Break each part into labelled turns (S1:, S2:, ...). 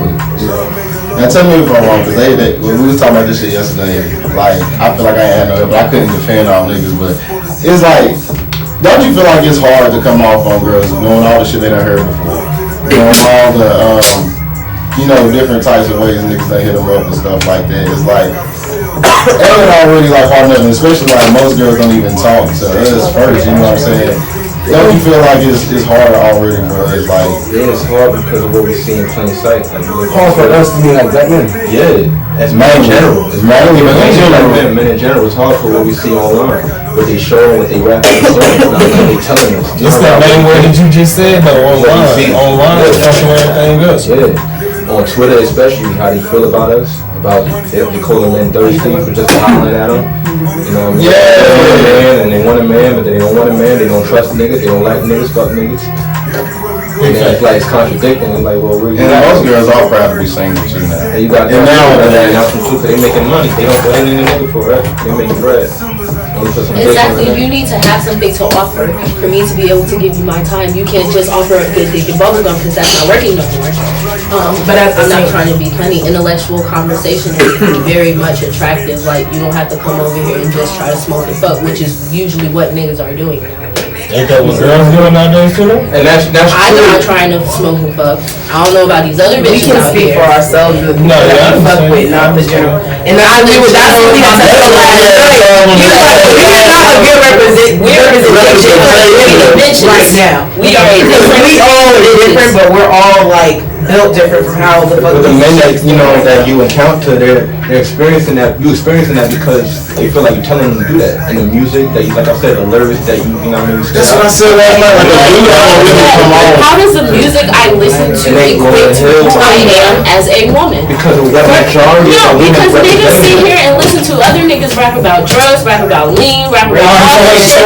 S1: quick. Now tell me if I'm wrong, because when we was talking about this shit yesterday, like, I feel like I ain't had no help, but I couldn't defend all niggas, but it's like, don't you feel like it's hard to come off on girls doing all the shit they done heard before? Doing all the, different types of ways niggas done hit them up and stuff like that. It's like, it ain't already like hard enough, especially like most girls don't even talk to us first, you know what I'm saying? Don't you feel like it's harder already, bro? It's like...
S2: Yeah, it's hard because of what we see in plain sight.
S3: Like, hard for us to be like black men?
S2: Yeah, as men in general.
S1: It's mainly
S2: men in general. It's hard for what we see online. What they show, what they rap, what they telling us.
S4: It's that main word that you just said, though, online. Online, that's everything else.
S2: Yeah. On Twitter especially, how they feel about us. They call them men thirsty for just hollering at them. You know what I mean?
S1: Yeah.
S2: They want a man, but they don't want a man. They don't trust niggas. They don't like niggas. Fuck niggas. And then it's like it's contradicting. I'm like, well,
S1: and most girls are proud to be single too now.
S2: And you got
S1: and
S2: now from too, they making money. They don't put anything in the nigga for it. They making bread.
S5: Exactly. You need to have something to offer for me to be able to give you my time. You can't just offer a good dick and bubblegum because that's not working no more. But I'm not trying to be funny. Intellectual conversation is very much attractive. Like, you don't have to come over here and just try to smoke and fuck, which is usually what niggas are doing nowadays.
S4: Ain't that what girls doing nowadays too?
S2: And that's
S5: I'm not trying to smoke and fuck. I don't know about these other bitches out here.
S6: We can speak for ourselves. No,
S4: yeah,
S6: fuck with, not the general. And I agree with that's what we got to say last night. We are not a good representation right now. We are different. We all different, but we're all like built different from how the fuck.
S2: The men that that you encounter, they're experiencing that. You experiencing that because they feel like you're telling them to do that. And the music that you, like I said, the lyrics that you know what I mean.
S1: That's what I said last night.
S5: How does the music I listen to equate to who I am as a woman?
S2: Because of what majority.
S5: No, because niggas sit here and listen to other niggas rap about drugs, rap about lean, rap about all that shit.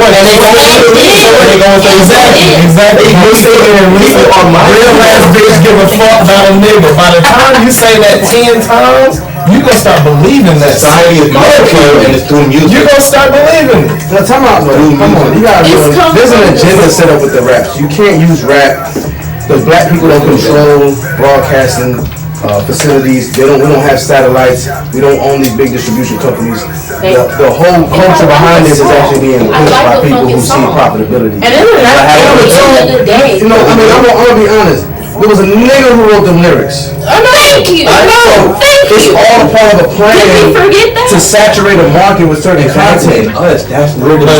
S4: Exactly. You sit here and listen on my real ass bitch give a fuck about a nigga. By the time you say that 10 times, you gonna start believing that.
S2: Society is marketing and it's through music.
S4: You gonna start believing it.
S3: Now, time out, bro. Come on, you gotta realize there's an agenda set up with the raps. You can't use rap. The black people don't control broadcasting facilities. We don't have satellites. We don't own these big distribution companies. The whole culture behind this is actually being pushed by people who see profitability.
S5: And at the end of the day,
S3: I'm gonna be honest. There was a nigga who wrote them lyrics.
S5: Thank you.
S3: It's all part of a plan to saturate a market with certain content.
S2: That's weird.
S5: That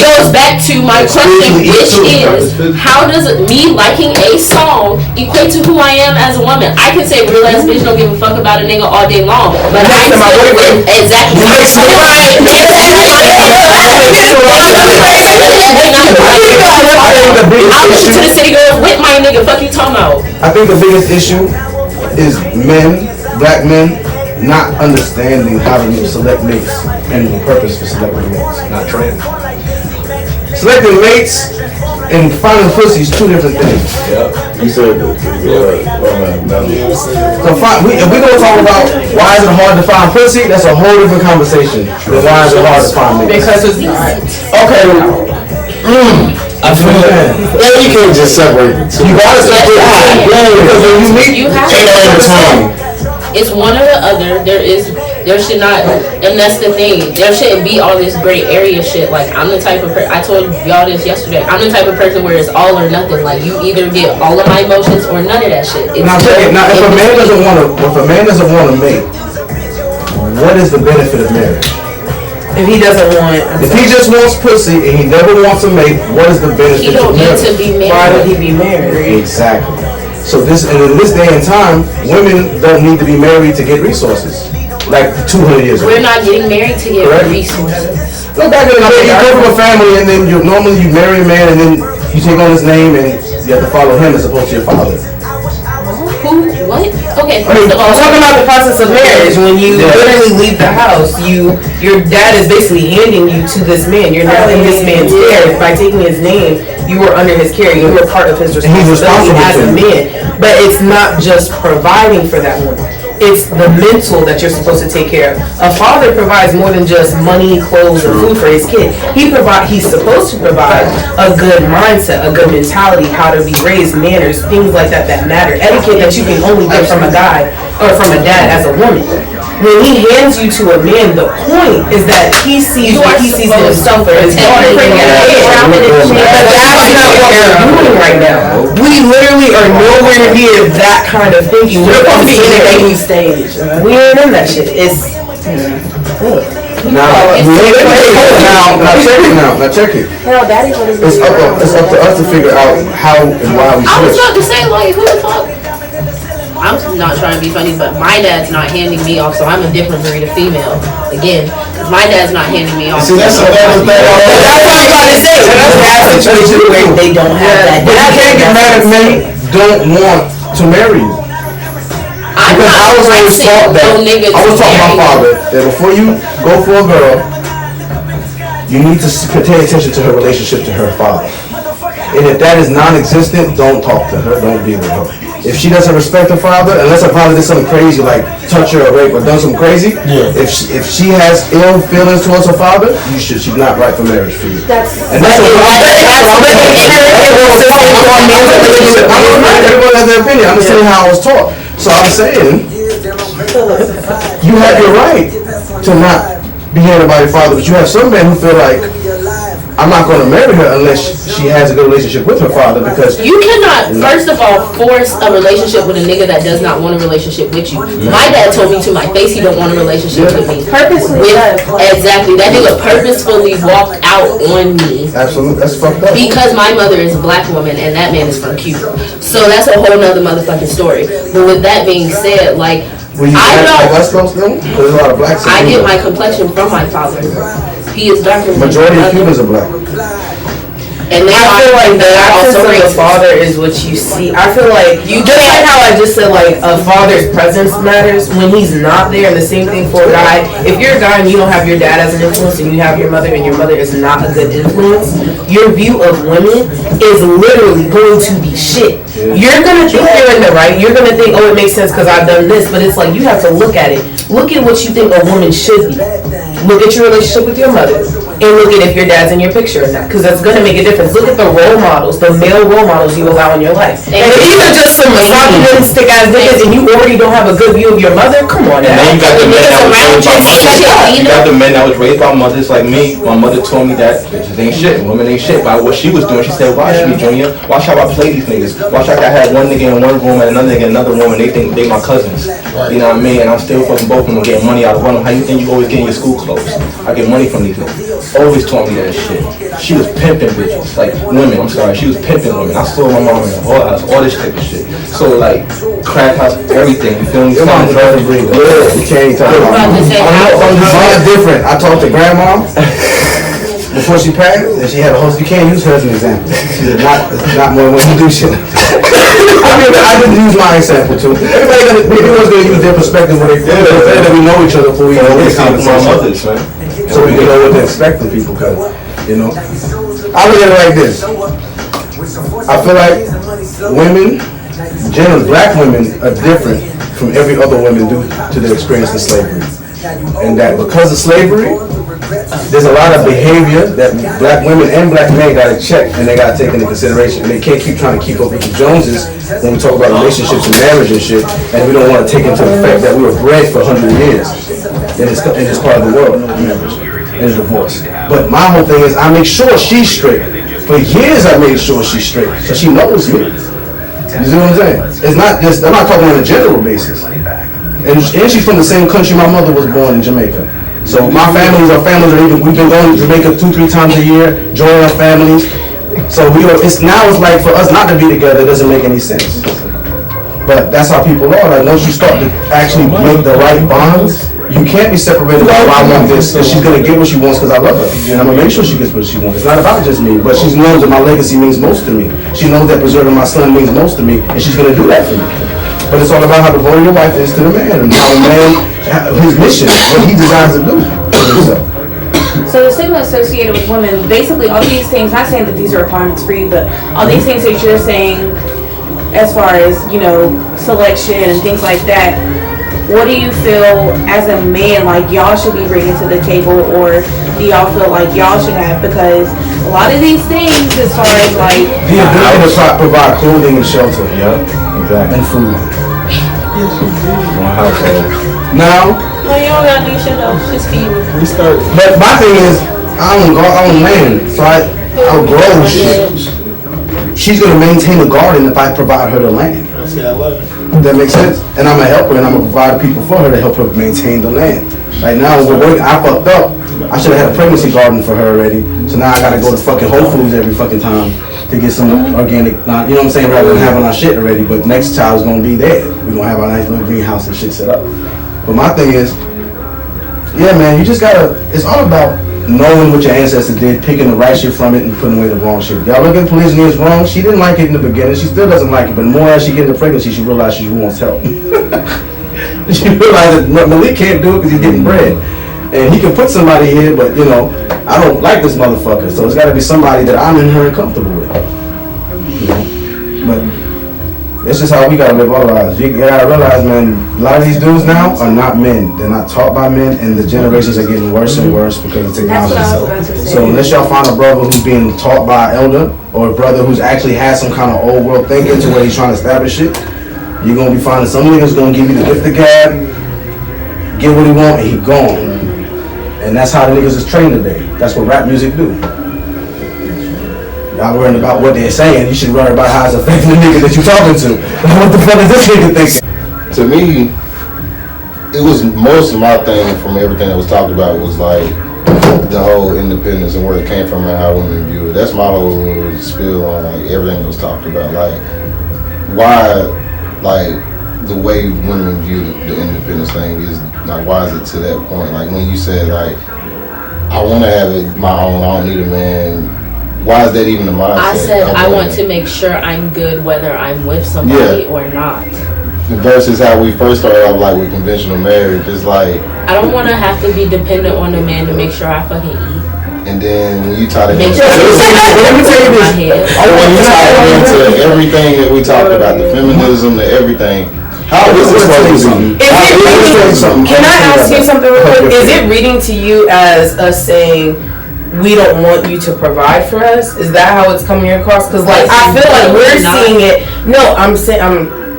S5: goes back to my question, which is, how does me liking a song equate to who I am as a woman? I can say real ass bitch don't give a fuck about a nigga all day long, but I still exactly. I'll listen to the city girls with my nigga. Fuck you talking about?
S3: I think the biggest issue is black men, not understanding how to select mates and the purpose for selecting mates.
S2: Not trans.
S3: Selecting mates and finding pussy is two different things.
S1: Yeah, you said it.
S3: So if we're gonna talk about why is it hard to find pussy, that's a whole different conversation than why is it hard to find mates.
S6: Because it's not.
S3: Okay.
S1: I feel that. Yeah, you can't just separate the two.
S3: You gotta separate the two. Because when you meet,
S5: you have to. It's one or the other. There should not, and that's the thing. There shouldn't be all this gray area shit. Like, I'm the type of person, I told y'all this yesterday, I'm the type of person where it's all or nothing. Like, you either get all of my emotions or none of that shit.
S3: Now, if a man doesn't want to mate, what is the benefit of marriage?
S6: If he doesn't want,
S3: if he just wants pussy and he never wants a mate, what is the benefit of marriage?
S5: He don't need to be married.
S6: Why would he be married?
S3: Exactly. So in this day and time, women don't need to be married to get resources. Like 200 years ago.
S5: We're not getting married to get resources.
S3: Look back in the day, you come from a family and then you marry a man and then you take on his name and you have to follow him as opposed to your father.
S5: Who? What? Okay, first of all,
S6: I'm talking about the process of marriage. When you literally leave the house, your dad is basically handing you to this man. You're now in this man's care. By taking his name, you were under his care. You were part of his responsibility as a man. But it's not just providing for that woman. It's the mental that you're supposed to take care of. A father provides more than just money, clothes, and food for his kid. He's supposed to provide a good mindset, a good mentality, how to be raised, manners, things like that matter. Etiquette that you can only get from a guy or from a dad as a woman. When he hands you to a man, the point is that he sees what he sees in himself or his daughter. But that's not what we're doing right now. We literally are nowhere near that kind of thinking. We're on the innovating stage. We ain't in that shit. It's
S3: Now check it.
S5: Hell, daddy, what is
S3: It's up to us to figure out how and why we
S5: I was
S3: switch.
S5: about to say, like, who the fuck? I'm not trying to be funny, but my dad's not handing me off, so I'm a different breed of female. Again, my dad's not handing me off.
S1: See, that's another thing.
S6: that's what I'm about to say. That's a situation where they don't have that.
S3: But you can't get mad at men don't want to marry you.
S5: I'm
S3: Because I was always taught that. I was taught my father that before you go for a girl, you need to pay attention to her relationship to her father. And if that is non-existent, don't talk to her, don't be with her. If she doesn't respect her father, unless her father did something crazy like touch her or rape or done something crazy, if she has ill feelings towards her father, she's not right for marriage for you. Everyone has their opinion. I'm just saying how I was taught. So I'm saying you have your right to not be handled by your father, but you have some men who feel like I'm not going to marry her unless she has a good relationship with her father because
S5: You cannot, first of all, force a relationship with a nigga that does not want a relationship with you. My dad told me to my face he don't want a relationship with me.
S7: Purposely.
S5: Exactly. That nigga purposefully walked out on me.
S3: absolutely that's fucked up.
S5: Because my mother is a black woman and that man is from Cuba. So that's a whole nother motherfucking story. But with that being said, like,
S3: Will you
S5: I
S3: like
S5: know
S3: West Coast though? There's a lot of blacks.
S5: I get my complexion from my father. He is darker than
S3: majority
S5: my
S3: of
S5: mother.
S3: Cubans are black.
S5: And they
S6: I feel like the absence of a father is what you see. I feel like you just like how I just said like a father's presence matters when he's not there, and the same thing for a guy. If you're a guy and you don't have your dad as an influence and you have your mother and your mother is not a good influence, your view of women is literally going to be shit. You're gonna think you're in the right. You're gonna think, oh, it makes sense because I've done this, but it's like you have to look at it. Look at what you think a woman should be. Look at your relationship with your mother. And look at if your dad's in your picture or not, because that's going to make a difference. Look at the role models, the male role models you allow in your life. And if these are just some misogynistic ass niggas and you already don't have a good view of your mother, come on now.
S2: And then you got the men that was raised by mothers. You got the men that was raised by mothers like me. My mother told me that bitches ain't shit, women ain't shit. By what she was doing, she said, watch me, Junior. Watch how I play these niggas. Watch how I had one nigga in one room and another nigga in another room and they think they my cousins. You know what I mean? And I'm still fucking both of them getting money out of one of them. How you think you always getting your school clothes? I get money from these niggas. Always taught me that shit. She was pimping bitches, like women. I'm sorry, she was pimping women. I saw my mom in the whorehouse, all this type of shit. So like, crack house, everything. You feel me?
S3: Your mom doesn't bring it. Yeah, you can't talk about mom. Mine's different. I talked to grandma before she passed, and she had a host. You can't use her as an example. She's not more when you do shit. I didn't use my example too. Everyone's gonna use their perspective when they feel that we know each other before we know this conversation. So we can know what to expect from people, because, you know, I look at it like this. I feel like women, generally black women, are different from every other woman due to their experience in slavery. And that because of slavery, there's a lot of behavior that black women and black men gotta check and they gotta take into consideration. And they can't keep trying to keep up with the Joneses when we talk about relationships and marriage and shit, and we don't want to take into the fact that we were bred for 100 years in this part of the world, marriage and divorce. But my whole thing is I make sure she's straight. For years I made sure she's straight, so she knows me. You see what I'm saying? It's not just, I'm not talking on a general basis. And she's from the same country my mother was born in, Jamaica. So my families are even, we've been going to Jamaica 2-3 times a year, joining our families. So it's like for us not to be together, it doesn't make any sense. But that's how people are. Like once you start to actually make the right bonds, you can't be separated by I want this, because she's gonna get what she wants because I love her. And I'm gonna make sure she gets what she wants. It's not about just me, but she knows that my legacy means most to me. She knows that preserving my son means most to me, and she's gonna do that for me. But it's all about how devoted your wife is to the man, and how the man, his mission, what he desires to do for himself.
S7: So the stigma associated with women, basically all these things, not saying that these are requirements for you, but all these things that you're saying as far as, you know, selection and things like that, what do you feel as a man like y'all should be bringing to the table, or do y'all feel like y'all should have? Because a lot of these things, as far as like
S3: the ability to provide clothing and shelter,
S2: Exactly.
S3: and food.
S2: One household.
S3: Now,
S5: No, you don't gotta do shit though. Just feed me.
S1: We start.
S3: but my thing is, I own land, so I'll grow shit. She's gonna maintain a garden if I provide her the land. That makes sense? And I'm gonna help her, and I'm gonna provide people for her to help her maintain the land. Right now, we're working. I fucked up. I should have had a pregnancy garden for her already. So now I gotta go to fucking Whole Foods every fucking time to get some organic, you know what I'm saying, rather than having our shit already. But next child's gonna be there. We're gonna have our nice little greenhouse and shit set up. But my thing is, yeah, man, you just gotta, it's all about knowing what your ancestors did, picking the right shit from it and putting away the wrong shit. Y'all look at polygyny as wrong. She didn't like it in the beginning. She still doesn't like it. But the more as she gets into pregnancy, she realized she wants help. She realized that Malik can't do it because he's getting bread. And he can put somebody here, but you know, I don't like this motherfucker. So it's got to be somebody that I'm in her comfortable with. You know? But that's just how we gotta live our lives. You gotta realize, man, a lot of these dudes now are not men. They're not taught by men, and the generations are getting worse and worse because of technology.
S7: That's what I was about to say.
S3: So unless y'all find a brother who's being taught by an elder, or a brother who's actually has some kind of old world thinking to where he's trying to establish it, you're gonna be finding some niggas gonna give you the gift of gab, get what he want, and he gone. And that's how the niggas is trained today. That's what rap music do. Y'all worrying about what they're saying. You should worry about how it's affecting the nigga that you talking to. What the fuck is this nigga thinking?
S1: To me, it was most of my thing from everything that was talked about was like the whole independence and where it came from and how women view it. That's my whole spiel on like everything that was talked about. Like why, like the way women view the independence thing is like why is it to that point? Like when you said like I want to have it my own, I don't need a man. Why is that even the mindset?
S5: I said I want to make sure I'm good whether I'm with somebody or not.
S1: Versus how we first started off like with conventional marriage, it's like
S5: I don't want to have to be dependent on a man to make sure I fucking eat.
S1: and then when you try to
S5: Make sure
S3: Let me tell you this.
S1: when you tie it into everything that we talked about, the feminism, the everything. How is this supposed to be?
S6: Can I ask you something real quick? Is it reading to you as us saying we don't want you to provide for us? Is that how it's coming across? Because like I feel like we're seeing it. No, I'm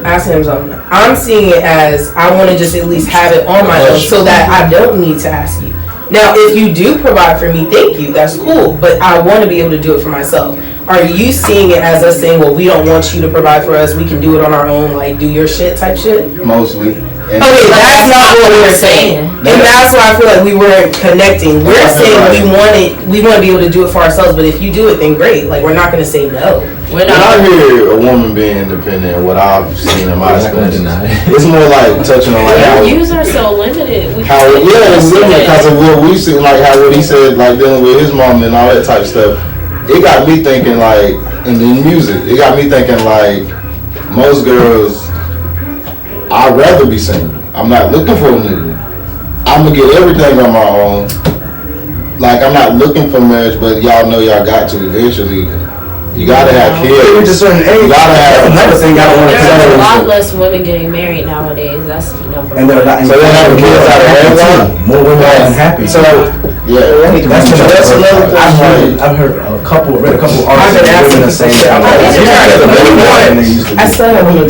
S6: asking him something. I'm seeing it as I want to just at least have it on my own so that I don't need to ask you. Now, if you do provide for me, thank you. That's cool. But I want to be able to do it for myself. Are you seeing it as us saying, well, we don't want you to provide for us. We can do it on our own, like do your shit type shit?
S1: Mostly.
S6: Okay, that's not what we're saying. And that's why I feel like we weren't connecting. We're saying we want to be able to do it for ourselves, but if you do it, then great. Like, we're not going to say no.
S1: When I hear a woman being independent, what I've seen in my experience, it's more like touching on like
S5: Our views are so limited.
S1: how it's limited because of what we see, like how what he said, like dealing with his mom and all that type of stuff. It got me thinking like, and then music, it got me thinking like, most girls, I'd rather be single. I'm not looking for a nigga. I'm gonna get everything on my own. Like I'm not looking for marriage, but y'all know y'all got to eventually. You gotta have kids.
S3: Reach a certain age.
S1: You gotta have
S3: another thing I don't want to
S5: There's a lot
S3: say.
S5: less women getting married nowadays. That's number
S3: And they're
S5: one.
S3: not.
S1: So they're having kids out of wedlock?
S3: More women are unhappy. So
S1: Yeah,
S3: that's another thing. I've heard read a couple articles of women that say that.
S6: I still have one.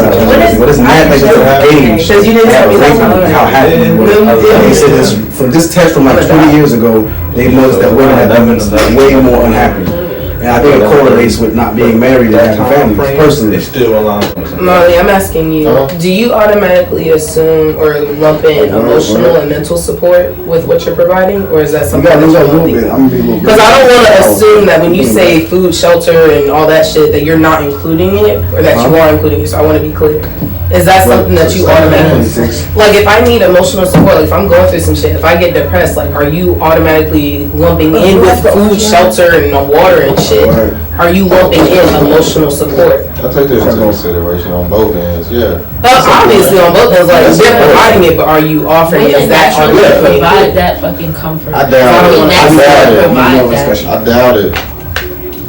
S3: But it's mad like the age.
S6: Because you didn't tell me that's
S3: How happy you were. He said this from this test from like 20 years ago. They noticed that women have been way more unhappy. And I think it correlates with not being married and having families, personally.
S2: It's still alive.
S6: Molly, I'm asking you, do you automatically assume or lump in emotional and mental support with what you're providing? Or is that
S3: You
S6: something
S3: gotta
S6: that
S3: lose
S6: you
S3: a
S6: don't
S3: little bit.
S6: think?
S3: I'm gonna be a little bit.
S6: Because I don't want to assume that when you say food, shelter, and all that shit, that you're not including it, or that you are including it. So I want to be clear. Is that something that you automatically, like if I need emotional support, like if I'm going through some shit, if I get depressed, like are you automatically lumping in with food, shelter, and water and shit? Are you lumping in emotional support?
S1: I take this into consideration on both ends. Yeah.
S6: Obviously on both ends, like they're providing it, but are you offering it? Is that
S5: Women naturally
S6: automatically
S5: provide that fucking comfort.
S1: I doubt it.
S5: Women naturally provide that.
S1: I doubt it.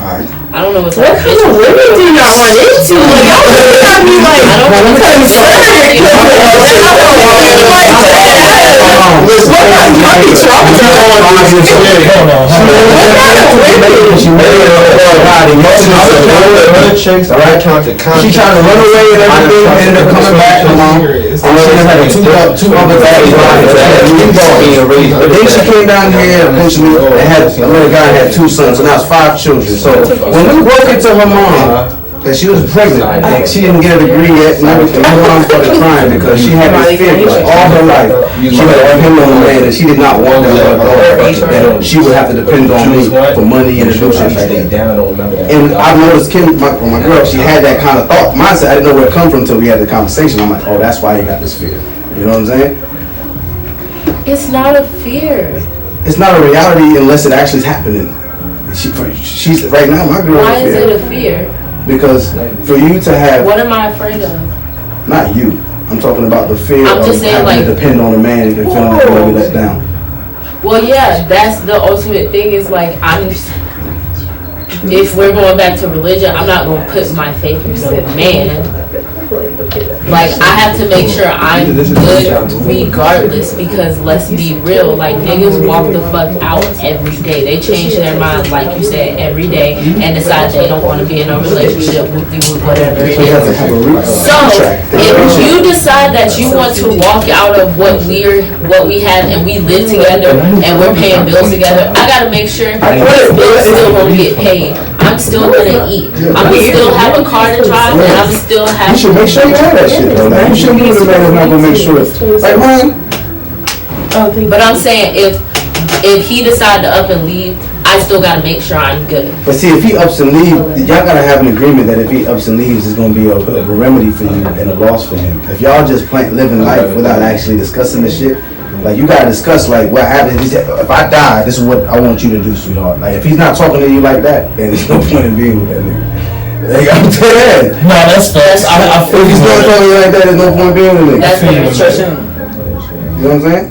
S3: Alright.
S5: I don't know what
S6: What kind of women do y'all run into? Like, y'all gotta be like, I don't know what kind of
S3: She trying to run away and everything, ended up coming back along. And she just had two other daddies. But then she came down here and approached me and had another guy had 2 sons, so now it's 5 children. So when we broke into her mom that she was pregnant, and she didn't get a degree yet and everything, my mom started crying because she had this fear like all her life. She had depended on a man and she did not want that she would have to depend on me for money and to do shit like that. And I've noticed Kim, my girl, she had that kind of thought mindset. I didn't know where it come from until we had the conversation. I'm like, oh, that's why you got this fear. You know what I'm saying?
S5: It's not a fear.
S3: It's not a reality unless it actually is happening. She's right now. My girl.
S5: Why is it a fear?
S3: Because for you to have.
S5: What am I afraid of?
S3: Not you. I'm talking about the fear
S5: I'm
S3: of
S5: just saying,
S3: having
S5: like,
S3: to depend on a man and feeling like you're gonna be let down.
S5: Well, yeah, that's the ultimate thing. Is like if we're going back to religion, I'm not gonna put my faith in a man. Like, I have to make sure I'm good regardless, because let's be real, like, niggas walk the fuck out every day. They change their mind, like you said, every day, and decide they don't want to be in a relationship with you, whatever it is. So, if you decide that you want to walk out of what we have and we live together and we're paying bills together, I gotta make sure these bills still gonna get paid. I'm still gonna eat. I'm gonna still have a car to drive, and I'm still have.
S3: You should make sure you have that shit though. Like, you shouldn't be with a man that's not gonna make sure. Like mine.
S5: But I'm saying if he decided to up and leave, I still gotta make sure I'm good.
S3: But see, if he ups and leaves, y'all gotta have an agreement that if he ups and leaves, it's gonna be a remedy for you and a loss for him. If y'all just living life without actually discussing this shit, like, you gotta discuss, like, what happens. If I die, this is what I want you to do, sweetheart. Like, if he's not talking to you like that, then there's no point in being with that nigga. Like, I'm telling you.
S4: No, that's facts. I feel
S3: if he's not talking to you like that, there's no point in being with a nigga.
S5: That's what I'm saying.
S3: You know what I'm saying?